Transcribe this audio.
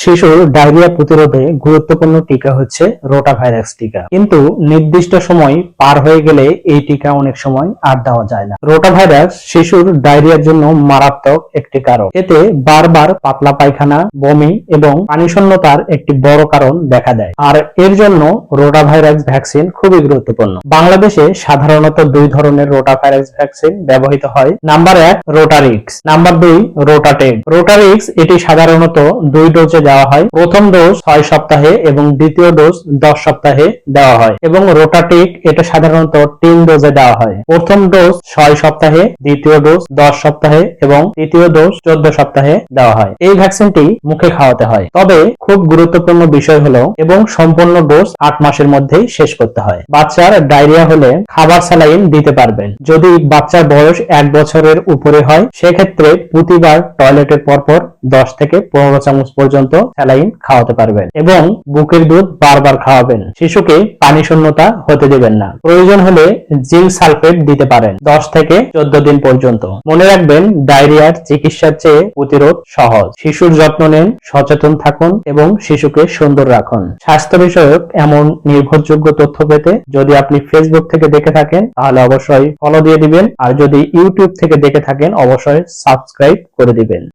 শিশুর ডায়রিয়া প্রতিরোধে গুরুত্বপূর্ণ টিকা হচ্ছে রোটাভাইরাস টিকা। কিন্তু নির্দিষ্ট সময় পার হয়ে গেলে এই টিকা অনেক সময় আর দেওয়া যায় না। রোটাভাইরাস শিশুর ডায়রিয়ার জন্য মারাত্মক একটি কারণ। এতে বারবার পাতলা পায়খানা, বমি এবং পানিশূন্যতার একটি বড় কারণ দেখা দেয়। আর এর জন্য রোটাভাইরাস ভ্যাকসিন খুবই গুরুত্বপূর্ণ। বাংলাদেশে সাধারণত দুই ধরনের রোটাভাইরাস ভ্যাকসিন ব্যবহৃত হয়। Number 1 রোটারিক্স, number 2 রোটাটেক। রোটারিক্স এটি সাধারণত 2 ডোজে দেওয়া হয়। প্রথম ডোজ 6 সপ্তাহে এবং দ্বিতীয় ডোজ 10 সপ্তাহে দেওয়া হয় এবং রোটাটেক এটা সাধারণত 3 ডোজে দেওয়া হয়। প্রথম ডোজ 6 সপ্তাহে, দ্বিতীয় ডোজ 10 সপ্তাহে এবং তৃতীয় ডোজ 14 সপ্তাহে দেওয়া হয়। এই ভ্যাকসিনটি মুখে খাওয়াতে হয়। তবে খুব গুরুত্বপূর্ণ বিষয় হলো এবং সম্পূর্ণ ডোজ 8 মাসের মধ্যেই শেষ করতে হয়। বাচ্চার ডায়রিয়া হলে খাবার স্যালাইন দিতে পারবেন। যদি বাচ্চার বয়স 1 বছরের উপরে হয় সেক্ষেত্রে প্রতিবার টয়লেটের পরপর 10 থেকে 15 চামচ পর্যন্ত স্যালাইন খাওয়াতে পারবেন এবং বুকের দুধ বারবার খাওয়াবেন। শিশুকে পানি শূন্যতা হতে দেবেন না। প্রয়োজন হলে জিঙ্ক সালফেট দিতে পারেন 10 থেকে 14 দিন পর্যন্ত। মনে রাখবেন, ডায়রিয়ার চিকিৎসার চেয়ে প্রতিরোধ সহজ। শিশুর যত্ন নেন, সচেতন থাকুন এবং শিশুকে সুন্দর রাখুন। স্বাস্থ্য বিষয়ক এমন নির্ভরযোগ্য তথ্য পেতে যদি আপনি ফেসবুক থেকে দেখে থাকেন তাহলে অবশ্যই ফলো দিয়ে দিবেন, আর যদি ইউটিউব থেকে দেখে থাকেন অবশ্যই সাবস্ক্রাইব করে দিবেন।